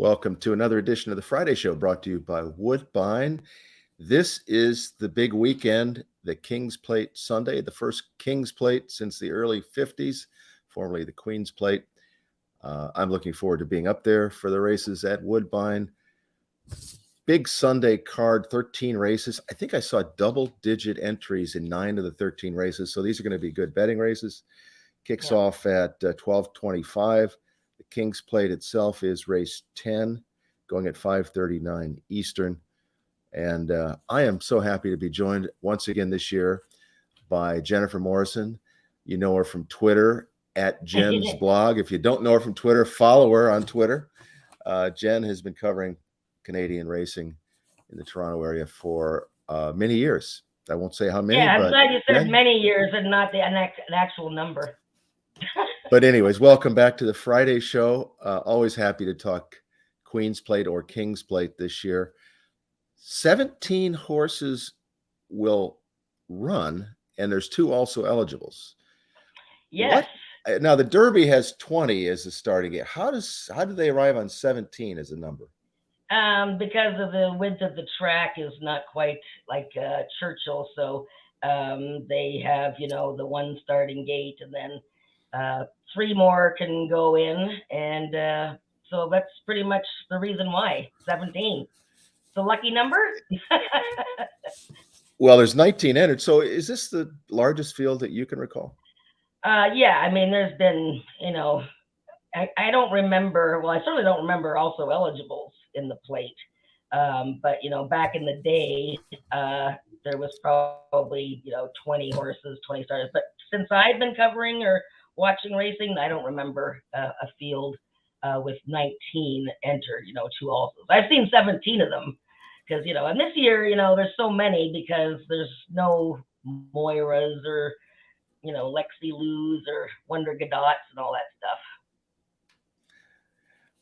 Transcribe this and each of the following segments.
Welcome to another edition of the Friday Show brought to you by Woodbine. This is the big weekend, the King's Plate Sunday, the first King's Plate since the early 50s, formerly the Queen's Plate. I'm looking forward to being up there for the races at Woodbine. Big Sunday card, 13 races. I think I saw double-digit entries in 9 of the 13 races, so these are going to be good betting races. Kicks off at 12:25. The King's Plate itself is race 10, going at 5:39 Eastern. And I am so happy to be joined once again this year by Jennifer Morrison. You know her from Twitter, at Jen's blog. If you don't know her from Twitter, follow her on Twitter. Jen has been covering Canadian racing in the Toronto area for many years. I won't say how many. Yeah, I'm glad you said many years and not an actual number. But anyways, welcome back to the Friday Show. Always happy to talk Queen's Plate or King's Plate this year. 17 horses will run, and there's 2 also eligibles. Yes. Now the Derby has 20 as the starting gate. How do they arrive on 17 as a number? Because of the width of the track is not quite like Churchill, so they have the one starting gate, and then 3 more can go in, and so that's pretty much the reason why 17. It's a lucky number. Well, there's 19 entered. So is this the largest field that you can recall? Yeah, I mean, there's been, I don't remember. Well, I certainly don't remember also eligibles in the plate. But back in the day, there was probably 20 horses, 20 starters. But since I've been covering or watching racing, I don't remember a field with 19 entered. 2 also. I've seen 17 of them because and this year there's so many because there's no Moiras or Lexi Lou's or Wonder Godots and all that stuff.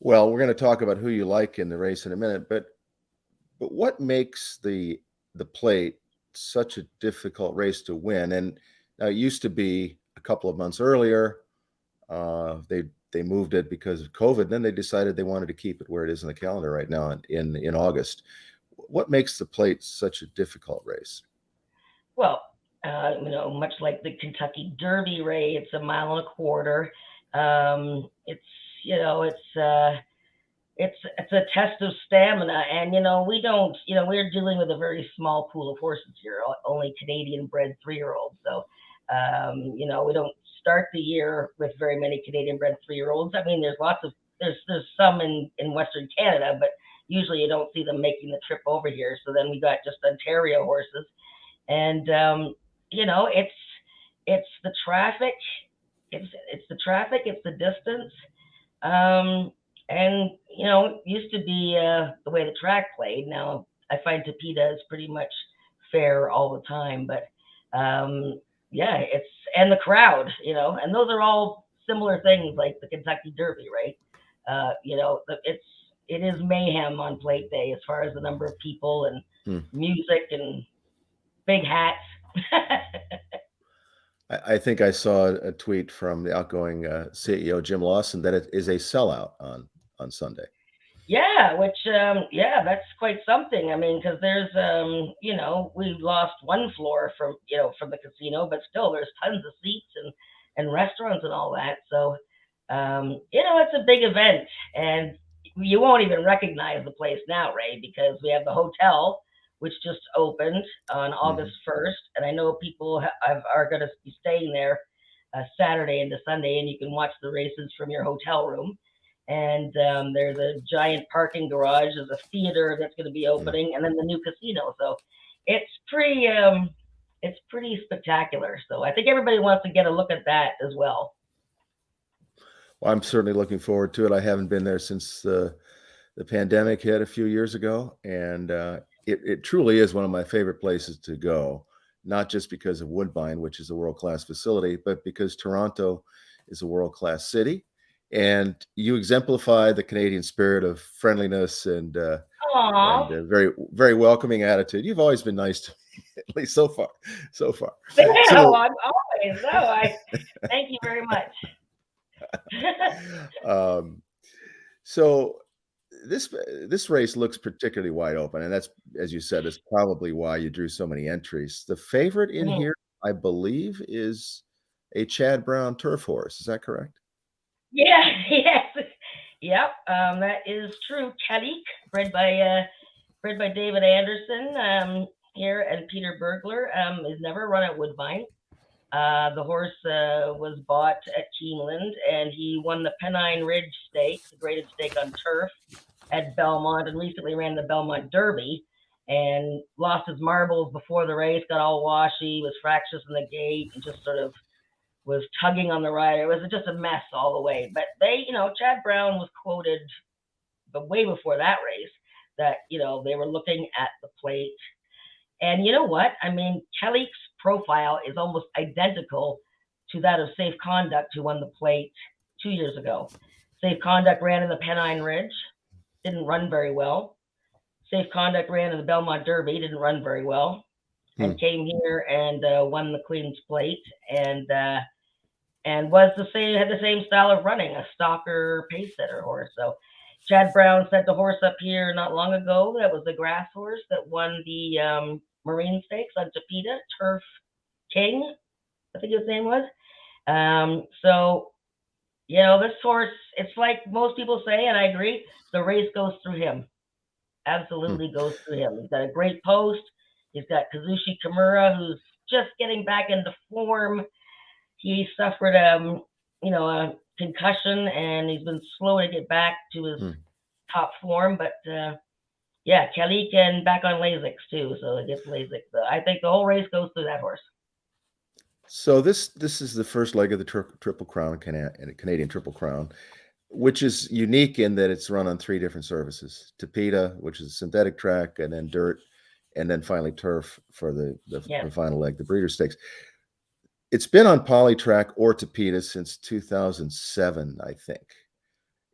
Well, we're going to talk about who you like in the race in a minute, but what makes the plate such a difficult race to win? And now it used to be a couple of months earlier. They moved it because of COVID. Then they decided they wanted to keep it where it is in the calendar right now in August. What makes the plate such a difficult race? Well, much like the Kentucky Derby, Ray, it's 1.25 miles. It's a test of stamina, and we don't, we're dealing with a very small pool of horses here, only Canadian-bred 3-year-olds. So, we don't start the year with very many Canadian-bred 3-year-olds. I mean, there's some in Western Canada, but usually you don't see them making the trip over here. So then we got just Ontario horses, and it's the traffic, it's the traffic, it's the distance, and it used to be the way the track played. Now I find Tapeta is pretty much fair all the time, but it's and the crowd, and those are all similar things like the Kentucky Derby, right? It is mayhem on plate day as far as the number of people and music and big hats. I think I saw a tweet from the outgoing CEO Jim Lawson that it is a sellout on Sunday. Yeah, which that's quite something. I mean, because there's we lost one floor from the casino, but still there's tons of seats and restaurants and all that. So it's a big event, and you won't even recognize the place now, Ray, because we have the hotel, which just opened on August 1st. And I know people are going to be staying there Saturday into Sunday, and you can watch the races from your hotel room. And there's a giant parking garage. There's a theater that's going to be opening, and then the new casino. So it's pretty spectacular. So I think everybody wants to get a look at that as well. Well, I'm certainly looking forward to it. I haven't been there since the pandemic hit a few years ago, and it truly is one of my favorite places to go, not just because of Woodbine, which is a world-class facility, but because Toronto is a world-class city, and you exemplify the Canadian spirit of friendliness and a very, very welcoming attitude. You've always been nice to me, at least so far. Yeah, so, I'm always. Thank you very much. So this race looks particularly wide open, and that's, as you said, is probably why you drew so many entries. The favorite in Mhm. here, I believe, is a Chad Brown turf horse. Is that correct? Yeah, yes, yep. That is true. Kalik, bred by David Anderson here, and Peter Bergler. Has never run at Woodbine. The horse was bought at Keeneland, and he won the Pennine Ridge Stakes, the graded stake on turf, at Belmont, and recently ran the Belmont Derby, and lost his marbles before the race, got all washy, was fractious in the gait, and just sort of was tugging on the rider. It was just a mess all the way. But Chad Brown was quoted, but way before that race, that they were looking at the plate. And you know what? I mean, Kalik's profile is almost identical to that of Safe Conduct, who won the plate 2 years ago. Safe Conduct ran in the Pennine Ridge, didn't run very well. Safe Conduct ran in the Belmont Derby, didn't run very well, and came here and won the Queen's Plate, and was had the same style of running, a stalker pace setter horse. So Chad Brown sent a horse up here not long ago. That was the grass horse that won the Marine Stakes on Tapeta, Turf King, I think his name was. So, this horse, it's like most people say, and I agree, the race goes through him. Absolutely goes through him. He's got a great post. He's got Kazushi Kimura, who's just getting back into form. He suffered a concussion, and he's been slow to get back to his top form. But Kelly can back on Lasix too, so it gets Lasix. So I think the whole race goes through that horse. So this is the first leg of the Triple Crown, Canadian Triple Crown, which is unique in that it's run on 3 different surfaces: Tapeta, which is a synthetic track, and then dirt, and then finally turf for the final leg, the Breeders' Stakes. It's been on poly track or Tapeta since 2007, I think.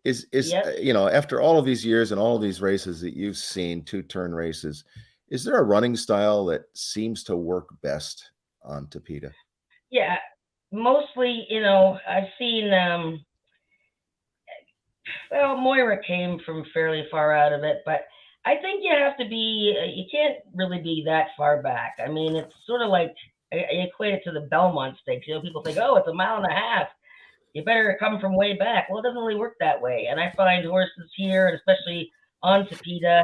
Is after all of these years and all of these races that you've seen, 2-turn races, is there a running style that seems to work best on Tapeta? Yeah, mostly, I've seen, Moira came from fairly far out of it, but I think you have to be, you can't really be that far back. I mean, it's sort of like, I equate it to the Belmont Stakes. People think, oh, it's a mile and a half. You better come from way back. Well, it doesn't really work that way. And I find horses here, and especially on Tapeta,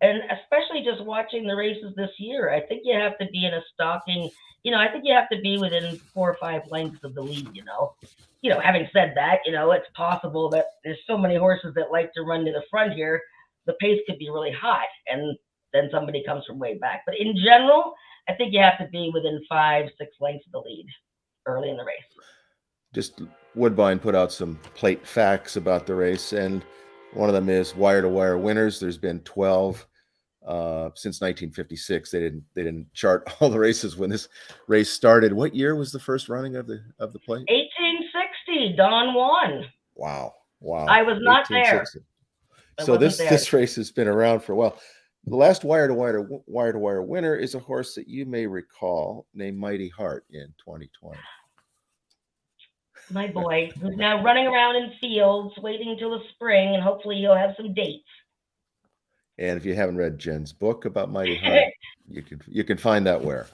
and especially just watching the races this year, I think you have to be in a stalking, I think you have to be within 4 or 5 lengths of the lead, Having said that, it's possible that there's so many horses that like to run to the front here, the pace could be really hot, and then somebody comes from way back. But in general, I think you have to be within 5, 6 lengths of the lead early in the race. Just Woodbine put out some plate facts about the race, and one of them is wire-to-wire winners. There's been 12 since 1956. They didn't chart all the races when this race started. What year was the first running of the plate? 1860. Don Juan. Wow. I was not there. So this race has been around for a while. The last wire-to-wire winner is a horse that you may recall named Mighty Heart in 2020. My boy, who's now running around in fields, waiting till the spring, and hopefully he'll have some dates. And if you haven't read Jen's book about Mighty Heart, you can find that where?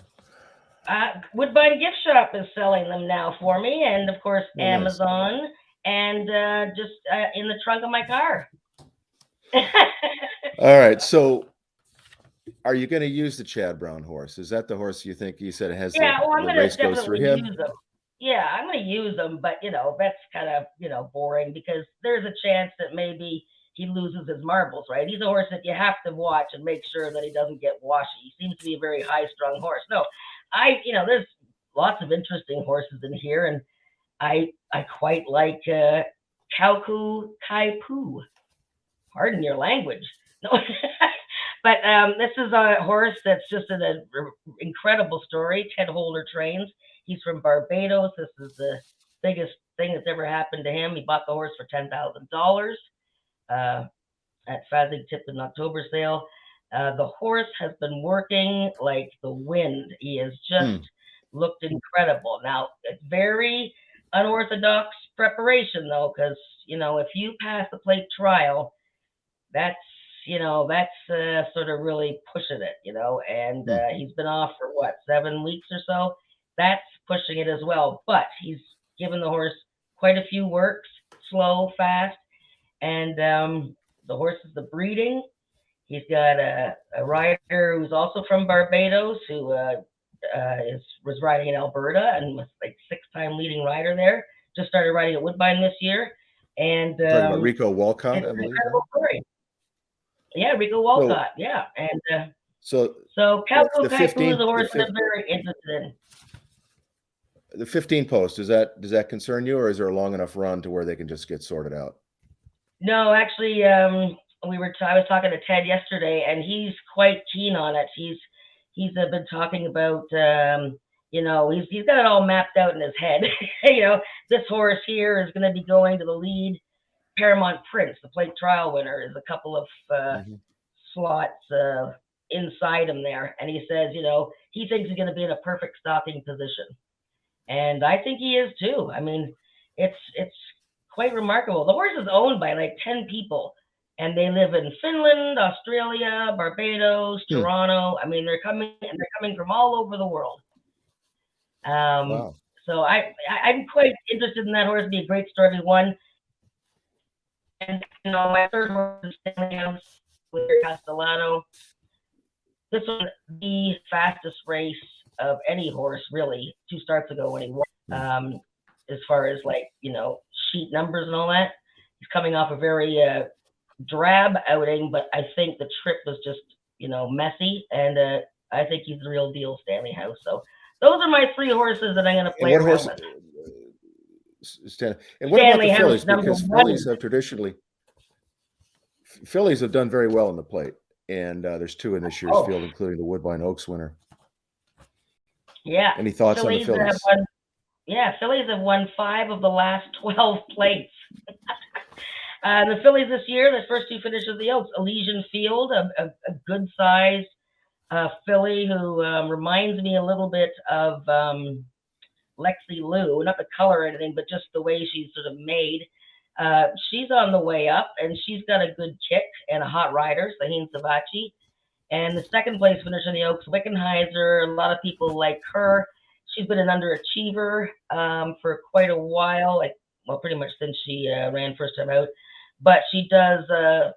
Woodbine Gift Shop is selling them now for me, and of course Amazon, nice. And just in the trunk of my car. All right, so are you going to use the Chad Brown horse? Is that the horse you think you said has I'm the race goes through him? Use them. Yeah, I'm going to use them, but that's kind of boring, because there's a chance that maybe he loses his marbles, right? He's a horse that you have to watch and make sure that he doesn't get washy. He seems to be a very high-strung horse. No, there's lots of interesting horses in here, and I quite like Kauku Kaipu. Pardon your language. No, but this is a horse that's just an incredible story. Ted Holder trains. He's from Barbados. This is the biggest thing that's ever happened to him. He bought the horse for $10,000 at Fazig Tipton October sale. The horse has been working like the wind. He has just looked incredible. Now, it's very unorthodox preparation, though, because, if you pass the plate trial, that's sort of really pushing it, and he's been off for what, 7 weeks or so. That's pushing it as well. But he's given the horse quite a few works, slow, fast, and the horse is the breeding. He's got a rider who's also from Barbados who was riding in Alberta and was like 6-time leading rider there. Just started riding at Woodbine this year. And talking about Rico Walcott, it's I an believe. incredible story. Yeah, Rico Walcott. Yeah, and so Cowboy the Kaipu is a horse the that I'm very interested in. The 15 post, does that concern you, or is there a long enough run to where they can just get sorted out? No, actually, I was talking to Ted yesterday, and he's quite keen on it. He's been talking about, he's got it all mapped out in his head. This horse here is going to be going to the lead. Paramount Prince, the plate trial winner, is a couple of slots inside him there, and he says, he thinks he's going to be in a perfect stalking position, and I think he is too. I mean, it's quite remarkable. The horse is owned by like 10 people, and they live in Finland, Australia, Barbados, Toronto. I mean, they're coming from all over the world. Wow. So I'm quite interested in that horse. It'd be a great story if he won. And my third horse is standout with Castellano. This was the fastest race of any horse, really, 2 starts ago when he won. As far as sheet numbers and all that, he's coming off a very drab outing, but I think the trip was just messy, and I think he's the real deal, Stanley House. So those are my 3 horses that I'm going to play around with. And what about the fillies? Because fillies have done very well in the plate, and there's 2 in this year's field, including the Woodbine Oaks winner. Yeah. Any thoughts on the fillies? Fillies have won 5 of the last 12 plates. The fillies this year, the first 2 finishes of the Oaks, Elysian Field, a good sized filly who reminds me a little bit of Lexi Lou, not the color or anything, but just the way she's sort of made. She's on the way up, and she's got a good kick and a hot rider, Sahin Savachi. And the second place finisher in the Oaks, Wickenheiser. A lot of people like her. She's been an underachiever for quite a while, pretty much since she ran first time out. But she's going to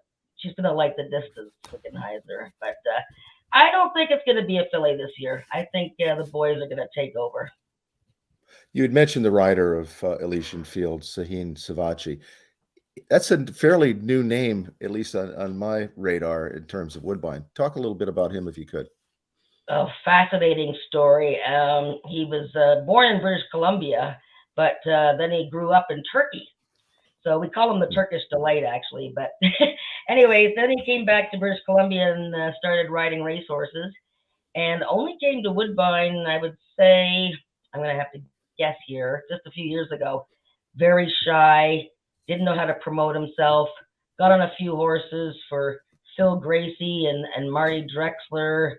like the distance, Wickenheiser. But I don't think it's going to be a filly this year. I think the boys are going to take over. You had mentioned the rider of Elysian Field, Sahin Savachi. That's a fairly new name, at least on my radar in terms of Woodbine. Talk a little bit about him if you could. A fascinating story. He was born in British Columbia, but then he grew up in Turkey. So we call him the Turkish Delight, actually. But anyways, then he came back to British Columbia and started riding racehorses, and only came to Woodbine, I would say, I'm going to have to guess here, just a few years ago. Very shy, didn't know how to promote himself, got on a few horses for Phil Gracie and Marty Drexler.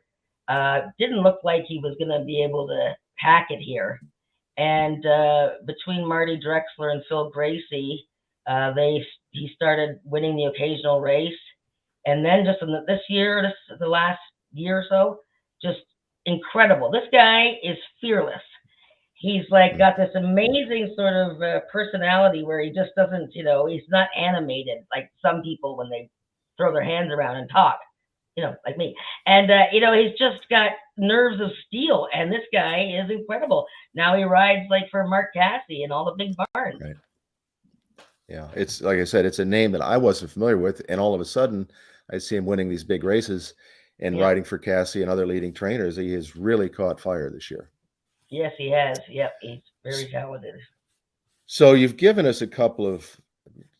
Didn't look like he was going to be able to hack it here. And between Marty Drexler and Phil Gracie, he started winning the occasional race. And then just in the last year or so, just incredible. This guy is fearless. He's got this amazing sort of personality where he just doesn't, he's not animated like some people when they throw their hands around and talk, like me. And, he's just got nerves of steel. And this guy is incredible. Now he rides for Mark Casse and all the big barns. Right. Yeah. It's like I said, it's a name that I wasn't familiar with. And all of a sudden I see him winning these big races and riding for Casse and other leading trainers. He has really caught fire this year. Yes, he has. Yep, he's very talented. So you've given us a couple of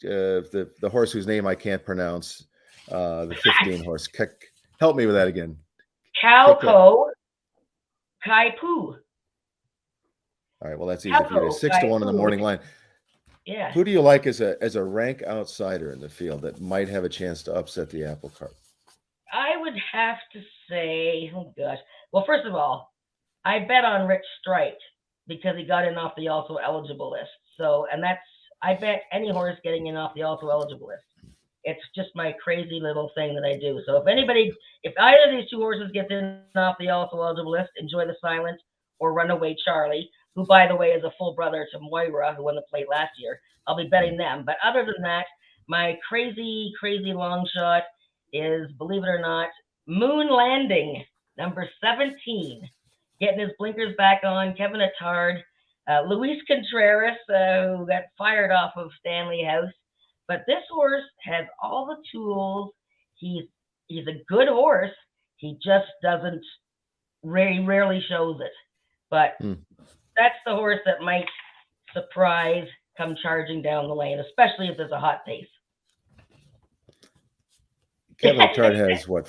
the horse whose name I can't pronounce, the 15 horse. Help me with that again. Kaipu. All right, well, that's easy for you. 6-1 in the morning line. Yeah. Who do you like as a rank outsider in the field that might have a chance to upset the apple cart? I would have to say, oh gosh. Well, first of all, I bet on Rich Strike because he got in off the also eligible list. So, and I bet any horse getting in off the also eligible list. It's just my crazy little thing that I do. So if either of these two horses gets in off the also eligible list, Enjoy the Silent or Runaway Charlie, who, by the way, is a full brother to Moira, who won the plate last year. I'll be betting them. But other than that, my crazy, crazy long shot is, believe it or not, Moon Landing, number 17, getting his blinkers back on. Kevin Attard, Luis Contreras, who got fired off of Stanley House. But this horse has all the tools. He's a good horse. He just doesn't rarely shows it. But that's the horse that might surprise come charging down the lane, especially if there's a hot pace. Kevin Attard has what?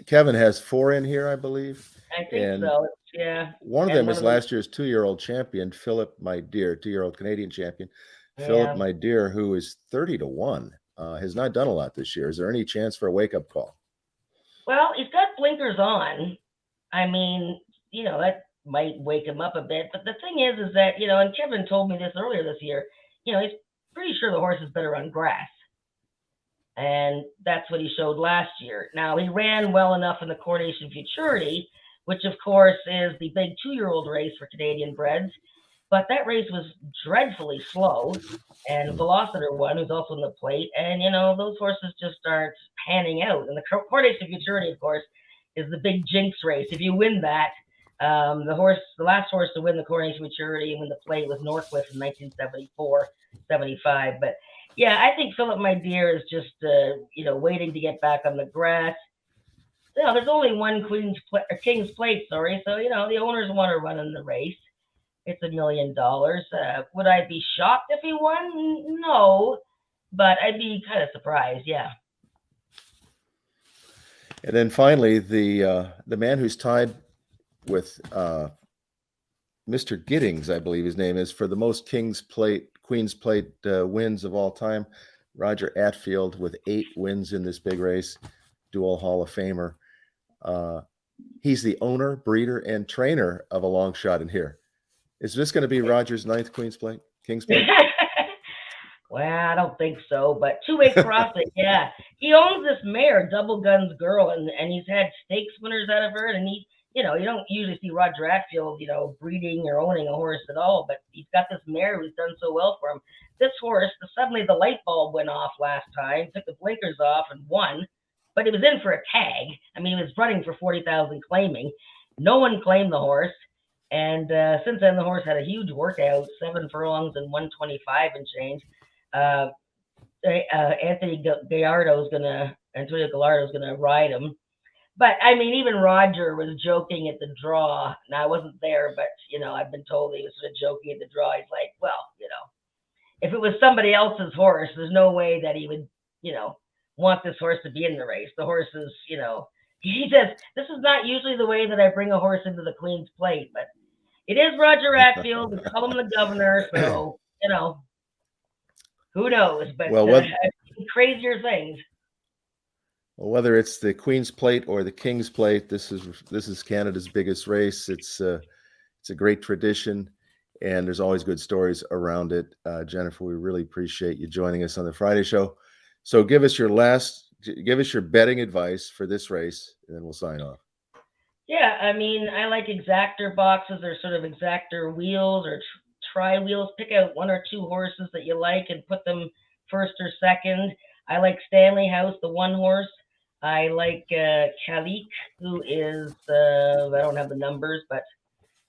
Kevin has 4 in here, I believe. I think so. Yeah. One of them is last year's 2-year-old champion, Philip My Dear, 2-year-old Canadian champion. Philip My Dear, who is 30-1, has not done a lot this year. Is there any chance for a wake-up call? Well, he's got blinkers on. I mean, that might wake him up a bit. But the thing is that, and Kevin told me this earlier this year, he's pretty sure the horse is better on grass. And that's what he showed last year. Now, he ran well enough in the Coronation Futurity, which, of course, is the big 2-year-old race for Canadian-breds. But that race was dreadfully slow, and Velociter won, who's also in the plate. And, those horses just aren't panning out. And the Coronation Futurity, of course, is the big jinx race. If you win that, the last horse to win the Coronation Futurity and win the plate was Northcliffe in 1974-75. But, yeah, I think Philip My Dear is just, waiting to get back on the grass. There's only one King's Plate, so, the owners want to run in the race. It's $1 million. Would I be shocked if he won? No, but I'd be kind of surprised. Yeah. And then finally, the man who's tied with Mr. Giddings, I believe his name is, for the most Queen's Plate wins of all time, Roger Atfield, with 8 wins in this big race, dual Hall of Famer. He's the owner, breeder, and trainer of a long shot in here. Is this going to be Roger's 9th King's Plate? Well, I don't think so, but two-way crossing, yeah. He owns this mare, Double Guns Girl, and he's had stakes winners out of her, and you don't usually see Roger Atfield, breeding or owning a horse at all, but he's got this mare who's done so well for him. This horse, suddenly the light bulb went off last time, took the blinkers off and won, but he was in for a tag. I mean, he was running for 40,000 claiming. No one claimed the horse. And since then, the horse had a huge workout, 7 furlongs and 125 and change. Antonio Gallardo's gonna ride him. But I mean, even Roger was joking at the draw. Now, I wasn't there, but I've been told he was sort of joking at the draw. He's like, well, if it was somebody else's horse, there's no way that he would, want this horse to be in the race. The horse is, he says, this is not usually the way that I bring a horse into the Queen's Plate, but it is Roger Atfield. We call him the governor, so, who knows? But crazier things. Well, whether it's the Queen's Plate or the King's Plate, this is Canada's biggest race. It's a great tradition, and there's always good stories around it. Jennifer, we really appreciate you joining us on the Friday show. So give us your betting advice for this race, and then we'll sign off. Yeah, I mean, I like exactor boxes or sort of exactor wheels or tri wheels. Pick out 1 or 2 horses that you like and put them first or second. I like Stanley House, the 1 horse. I like Kalik, who is I don't have the numbers, but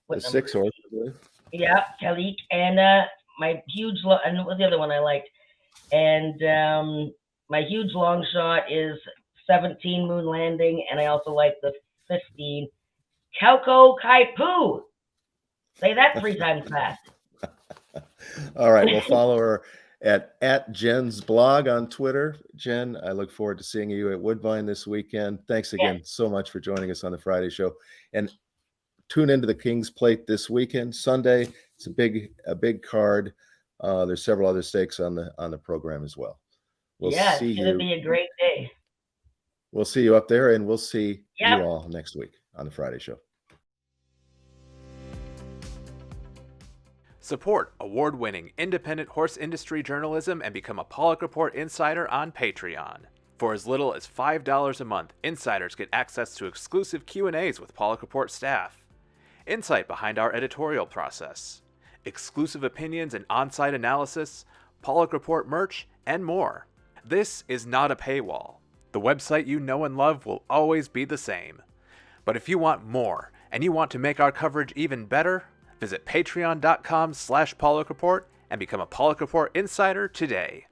the 6 horse, I believe. Yeah, Kalik, and my huge and what was the other one I liked? And my huge long shot is 17 Moon Landing, and I also like the 15 Kauko Kaipu. Say that 3 times fast. All right, we'll follow her at Jen's blog on Twitter. Jen, I look forward to seeing you at Woodbine this weekend. Thanks again so much for joining us on the Friday show. And tune into the King's Plate this weekend, Sunday. It's a big card. There's several other stakes on the program as well. It's going to be a great day. We'll see you up there, and we'll see you all next week on the Friday show. Support award-winning independent horse industry journalism and become a Pollock Report Insider on Patreon. For as little as $5 a month, insiders get access to exclusive Q&As with Pollock Report staff, insight behind our editorial process, exclusive opinions and on-site analysis, Pollock Report merch, and more. This is not a paywall. The website you know and love will always be the same. But if you want more, and you want to make our coverage even better, visit patreon.com/Pollock Report and become a Pollock Report Insider today.